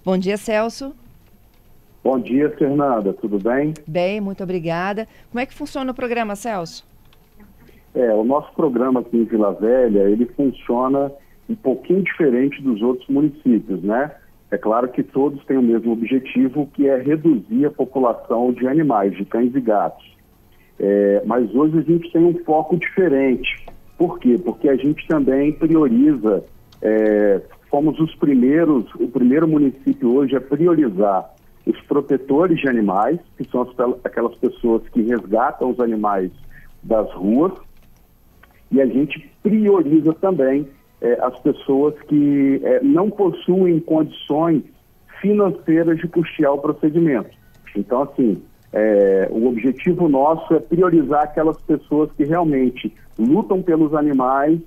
Bom dia, Celso. Bom dia, Fernanda. Tudo bem? Bem, muito obrigada. Como é que funciona o programa, Celso? O nosso programa aqui em Vila Velha, ele funciona um pouquinho diferente dos outros municípios, né? É claro que todos têm o mesmo objetivo, que é reduzir a população de animais, de cães e gatos. Mas hoje a gente tem um foco diferente. Por quê? Porque a gente também prioriza, fomos o primeiro município hoje a priorizar os protetores de animais, que são aquelas pessoas que resgatam os animais das ruas, e a gente prioriza também as pessoas que não possuem condições financeiras de custear o procedimento. Então, assim, o objetivo nosso é priorizar aquelas pessoas que realmente lutam pelos animais,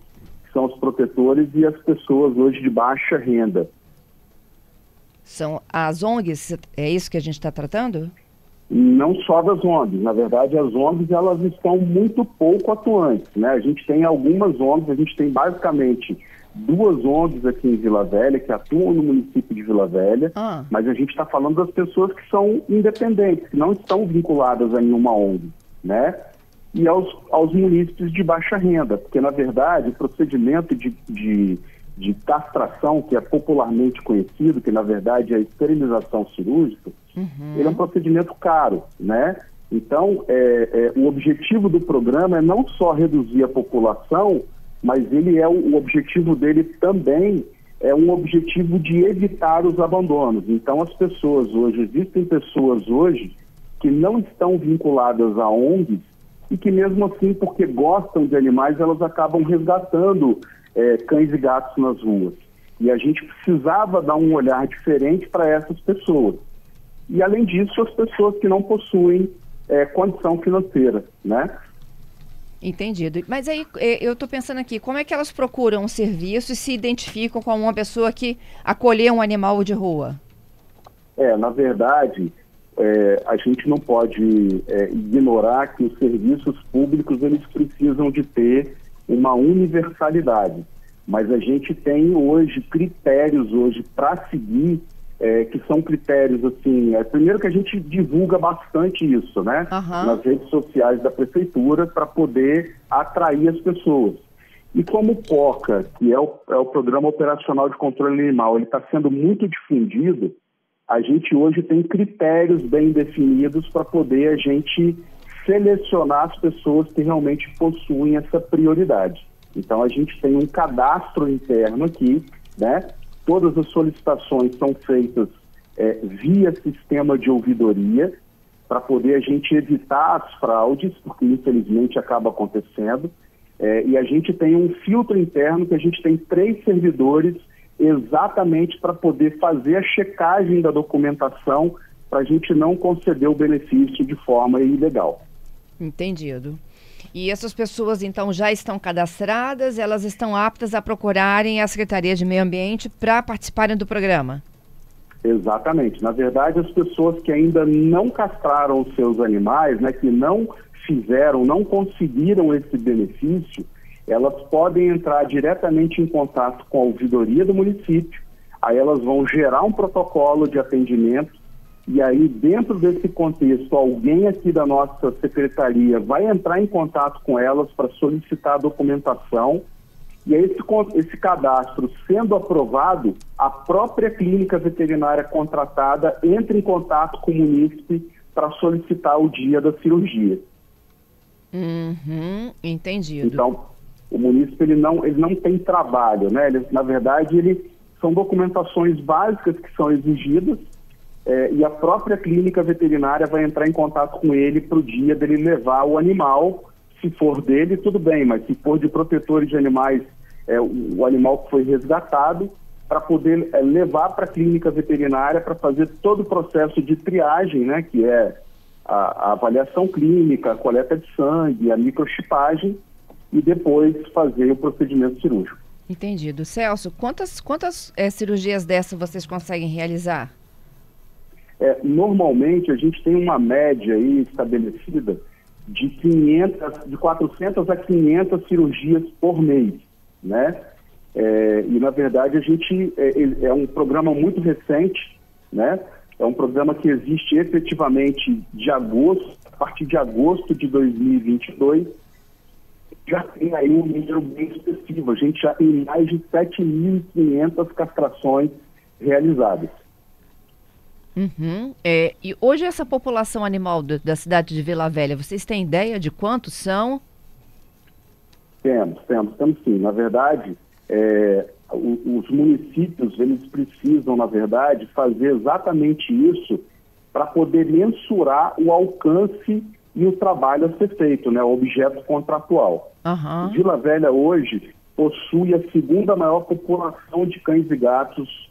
que são os protetores, e as pessoas hoje de baixa renda. São as ONGs, é isso que a gente está tratando? Não só das ONGs. Na verdade, as ONGs elas estão muito pouco atuantes, né? A gente tem algumas ONGs, a gente tem basicamente 2 ONGs aqui em Vila Velha, que atuam no município de Vila Velha, mas a gente está falando das pessoas que são independentes, que não estão vinculadas a nenhuma ONG, né? E aos munícipes de baixa renda, porque, na verdade, o procedimento de castração, que é popularmente conhecido, que na verdade é a esterilização cirúrgica, ele é um procedimento caro, né? Então, o objetivo do programa é não só reduzir a população, mas o objetivo dele também é um objetivo de evitar os abandonos. Então, existem pessoas hoje que não estão vinculadas a ONGs e que mesmo assim, porque gostam de animais, elas acabam resgatando cães e gatos nas ruas. E a gente precisava dar um olhar diferente para essas pessoas. E, além disso, as pessoas que não possuem condição financeira, né? Entendido. Mas aí, eu estou pensando aqui, como é que elas procuram um serviço e se identificam com uma pessoa que acolheu um animal de rua? Na verdade, a gente não pode ignorar que os serviços públicos, eles precisam de ter uma universalidade, mas a gente tem hoje critérios para seguir, que são critérios assim, primeiro que a gente divulga bastante isso, né? Nas redes sociais da prefeitura, para poder atrair as pessoas. E como o POCA, que é o Programa Operacional de Controle Animal, ele está sendo muito difundido, a gente hoje tem critérios bem definidos para poder a gente selecionar as pessoas que realmente possuem essa prioridade. Então, a gente tem um cadastro interno aqui, né? Todas as solicitações são feitas via sistema de ouvidoria, para poder a gente evitar as fraudes, porque infelizmente acaba acontecendo. E a gente tem um filtro interno, que a gente tem 3 servidores exatamente para poder fazer a checagem da documentação, para a gente não conceder o benefício de forma ilegal. Entendido. E essas pessoas, então, já estão cadastradas, elas estão aptas a procurarem a Secretaria de Meio Ambiente para participarem do programa? Exatamente. Na verdade, as pessoas que ainda não castraram os seus animais, né, que não conseguiram esse benefício, elas podem entrar diretamente em contato com a ouvidoria do município, aí elas vão gerar um protocolo de atendimento. E aí, dentro desse contexto, alguém aqui da nossa secretaria vai entrar em contato com elas para solicitar a documentação. E aí, esse cadastro sendo aprovado, a própria clínica veterinária contratada entra em contato com o munícipe para solicitar o dia da cirurgia. Entendido. Então, o munícipe ele não tem trabalho, né? Na verdade, são documentações básicas que são exigidas. E a própria clínica veterinária vai entrar em contato com ele para o dia dele levar o animal. Se for dele, tudo bem, mas se for de protetores de animais, o animal que foi resgatado, para poder levar para a clínica veterinária para fazer todo o processo de triagem, né, que é a avaliação clínica, a coleta de sangue, a microchipagem, e depois fazer o procedimento cirúrgico. Entendido. Celso, quantas cirurgias dessas vocês conseguem realizar? Normalmente a gente tem uma média aí estabelecida de 400 a 500 cirurgias por mês, né? E na verdade a gente é um programa muito recente, né? É um programa que existe efetivamente a partir de agosto de 2022, já tem aí um número bem expressivo. A gente já tem mais de 7.500 castrações realizadas. Uhum. E hoje essa população animal da cidade de Vila Velha, vocês têm ideia de quantos são? Temos sim. Na verdade, os municípios, eles precisam, na verdade, fazer exatamente isso para poder mensurar o alcance e o trabalho a ser feito, né, o objeto contratual. Uhum. Vila Velha hoje possui a segunda maior população de cães e gatos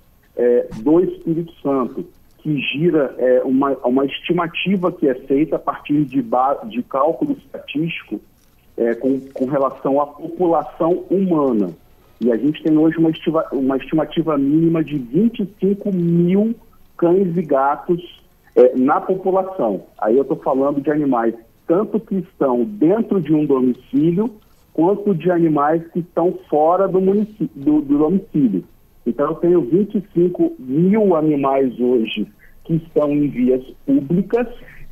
do Espírito Santo, que gira uma estimativa que é feita a partir de cálculo estatístico com relação à população humana. E a gente tem hoje uma estimativa mínima de 25 mil cães e gatos na população. Aí eu estou falando de animais tanto que estão dentro de um domicílio, quanto de animais que estão fora do domicílio. Então eu tenho 25 mil animais hoje que estão em vias públicas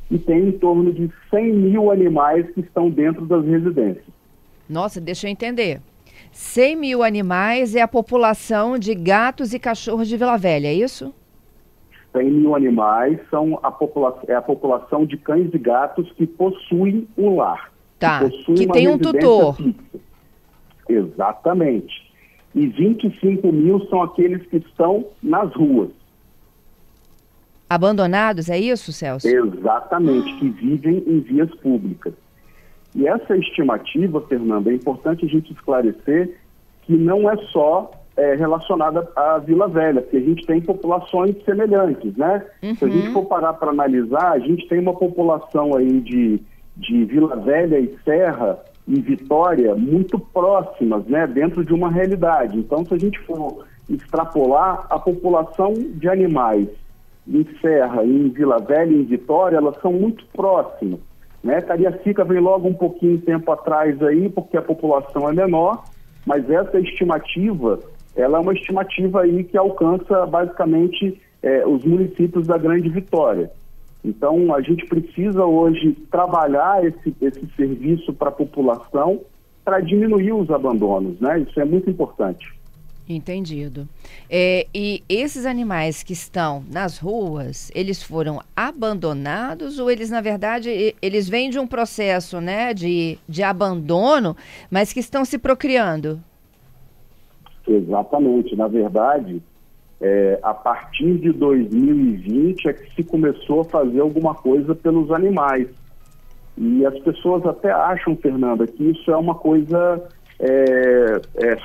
e tem em torno de 100 mil animais que estão dentro das residências. Nossa, deixa eu entender. 100 mil animais é a população de gatos e cachorros de Vila Velha, é isso? 100 mil animais é a população de cães e gatos que possuem um lar. Tá, que tem um tutor. Fixa. Exatamente. E 25 mil são aqueles que estão nas ruas. Abandonados, é isso, Celso? Exatamente, que vivem em vias públicas. E essa estimativa, Fernanda, é importante a gente esclarecer que não é só relacionada à Vila Velha, porque a gente tem populações semelhantes, né? Uhum. Se a gente for parar para analisar, a gente tem uma população aí de Vila Velha e Serra e Vitória muito próximas, né? Dentro de uma realidade. Então, se a gente for extrapolar a população de animais em Serra, em Vila Velha e em Vitória, elas são muito próximas, né? Cariacica vem logo um pouquinho de tempo atrás aí, porque a população é menor, mas essa estimativa, ela é uma estimativa aí que alcança basicamente os municípios da Grande Vitória. Então, a gente precisa hoje trabalhar esse serviço para a população para diminuir os abandonos, né? Isso é muito importante. Entendido. E esses animais que estão nas ruas, eles foram abandonados ou eles, na verdade, eles vêm de um processo, né, de abandono, mas que estão se procriando? Exatamente. Na verdade, a partir de 2020 é que se começou a fazer alguma coisa pelos animais. E as pessoas até acham, Fernanda, que isso é uma coisa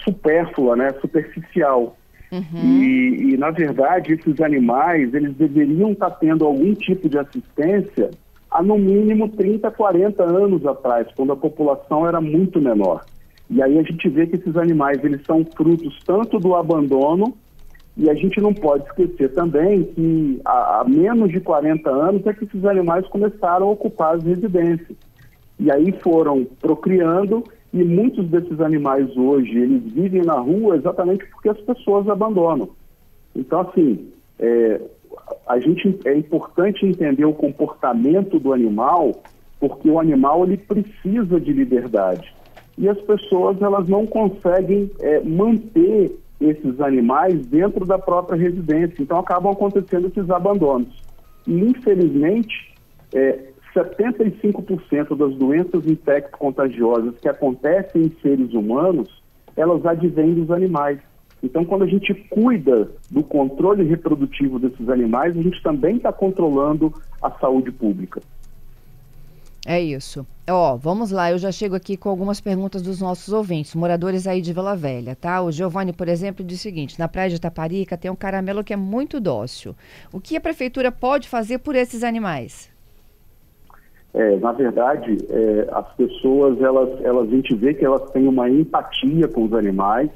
supérflua, né? Superficial. Uhum. E, na verdade, esses animais, eles deveriam estar tendo algum tipo de assistência há, no mínimo, 30, 40 anos atrás, quando a população era muito menor. E aí a gente vê que esses animais, eles são frutos tanto do abandono, e a gente não pode esquecer também que há menos de 40 anos é que esses animais começaram a ocupar as residências. E aí foram procriando, e muitos desses animais hoje, eles vivem na rua exatamente porque as pessoas abandonam. Então, assim, é importante entender o comportamento do animal, porque o animal, ele precisa de liberdade. E as pessoas, elas não conseguem manter esses animais dentro da própria residência. Então, acabam acontecendo esses abandonos. E, infelizmente, 75% das doenças infecto-contagiosas que acontecem em seres humanos, elas advêm dos animais. Então, quando a gente cuida do controle reprodutivo desses animais, a gente também está controlando a saúde pública. É isso. Vamos lá, eu já chego aqui com algumas perguntas dos nossos ouvintes, moradores aí de Vila Velha, tá? O Giovanni, por exemplo, diz o seguinte: na praia de Taparica tem um caramelo que é muito dócil. O que a prefeitura pode fazer por esses animais? Na verdade, as pessoas, a gente vê que elas têm uma empatia com os animais,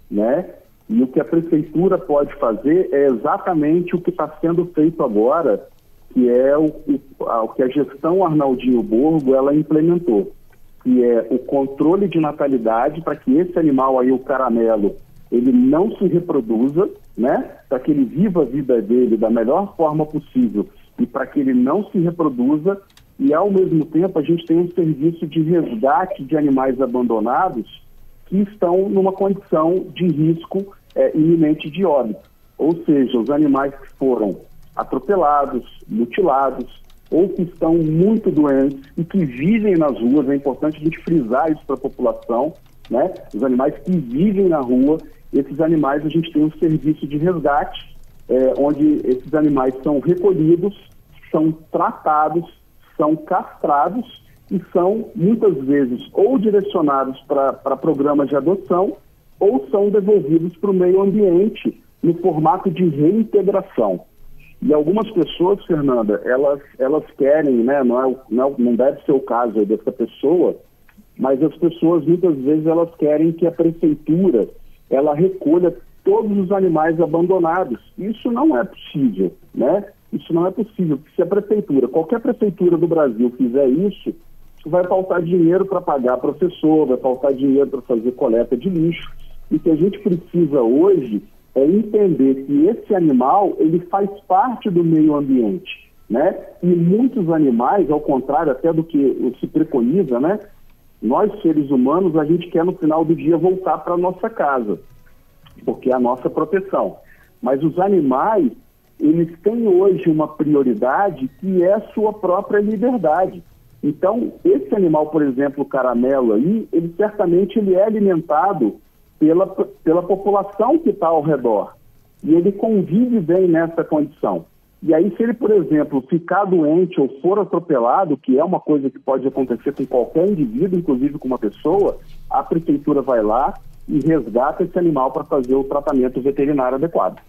né? E o que a prefeitura pode fazer é exatamente o que está sendo feito agora, que é o que a gestão Arnaldinho Borgo ela implementou, que é o controle de natalidade para que esse animal aí, o caramelo, ele não se reproduza, né? Para que ele viva a vida dele da melhor forma possível e para que ele não se reproduza. E, ao mesmo tempo, a gente tem um serviço de resgate de animais abandonados que estão numa condição de risco iminente de óbito. Ou seja, os animais que foram atropelados, mutilados, ou que estão muito doentes e que vivem nas ruas. É importante a gente frisar isso para a população, né? Os animais que vivem na rua, esses animais a gente tem um serviço de resgate, onde esses animais são recolhidos, são tratados, são castrados e são muitas vezes ou direcionados para programas de adoção ou são devolvidos para o meio ambiente no formato de reintegração. E algumas pessoas, Fernanda, elas querem, né, não deve ser o caso aí dessa pessoa, mas as pessoas muitas vezes elas querem que a prefeitura ela recolha todos os animais abandonados. Isso não é possível, né? Isso não é possível, porque se a prefeitura, qualquer prefeitura do Brasil fizer isso, vai faltar dinheiro para pagar professor, vai faltar dinheiro para fazer coleta de lixo. E o que a gente precisa hoje é entender que esse animal, ele faz parte do meio ambiente, né? E muitos animais, ao contrário até do que se preconiza, né? Nós, seres humanos, a gente quer no final do dia voltar para a nossa casa, porque é a nossa proteção. Mas os animais, eles têm hoje uma prioridade que é a sua própria liberdade. Então, esse animal, por exemplo, o caramelo aí, ele certamente ele é alimentado pela população que está ao redor. E ele convive bem nessa condição. E aí, se ele, por exemplo, ficar doente ou for atropelado, que é uma coisa que pode acontecer com qualquer indivíduo, inclusive com uma pessoa, a prefeitura vai lá e resgata esse animal para fazer o tratamento veterinário adequado.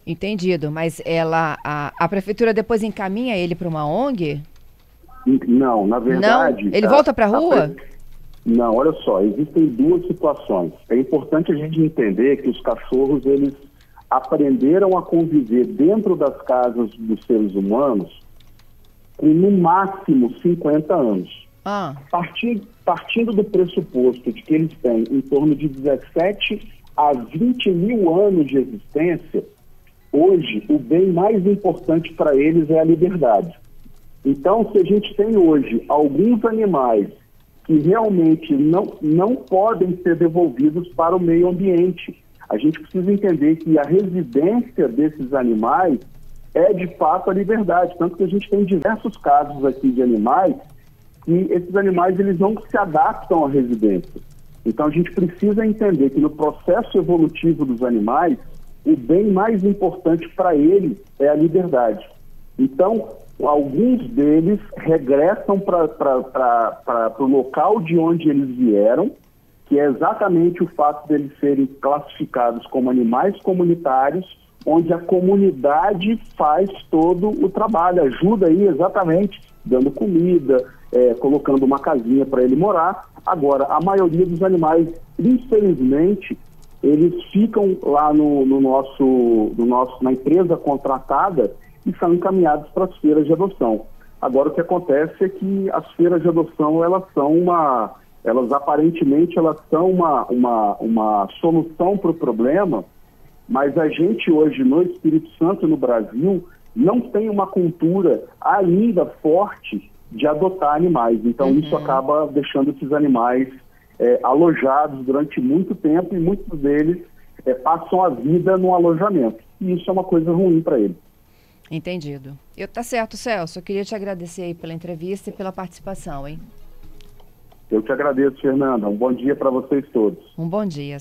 Entendido, mas a prefeitura depois encaminha ele para uma ONG? Não, na verdade... Não? Ele volta para a rua? Não, olha só, existem duas situações. É importante a gente entender que os cachorros, eles aprenderam a conviver dentro das casas dos seres humanos com no máximo 50 anos. Partindo do pressuposto de que eles têm em torno de 17 a 20 mil anos de existência, hoje o bem mais importante para eles é a liberdade. Então, se a gente tem hoje alguns animais que realmente não podem ser devolvidos para o meio ambiente, a gente precisa entender que a residência desses animais é de fato a liberdade, tanto que a gente tem diversos casos aqui de animais que esses animais eles não se adaptam à residência. Então a gente precisa entender que no processo evolutivo dos animais, o bem mais importante para eles é a liberdade. Então, alguns deles regressam para o local de onde eles vieram, que é exatamente o fato deles serem classificados como animais comunitários, onde a comunidade faz todo o trabalho, ajuda aí exatamente, dando comida, colocando uma casinha para ele morar. Agora, a maioria dos animais, infelizmente, eles ficam lá na empresa contratada e são encaminhados para as feiras de adoção. Agora, o que acontece é que as feiras de adoção, elas aparentemente são uma solução para o problema, mas a gente hoje no Espírito Santo, no Brasil, não tem uma cultura ainda forte de adotar animais. Então, isso acaba deixando esses animais alojados durante muito tempo e muitos deles passam a vida no alojamento. E isso é uma coisa ruim para eles. Entendido. Tá certo, Celso. Eu queria te agradecer aí pela entrevista e pela participação, hein? Eu te agradeço, Fernanda. Um bom dia para vocês todos. Um bom dia.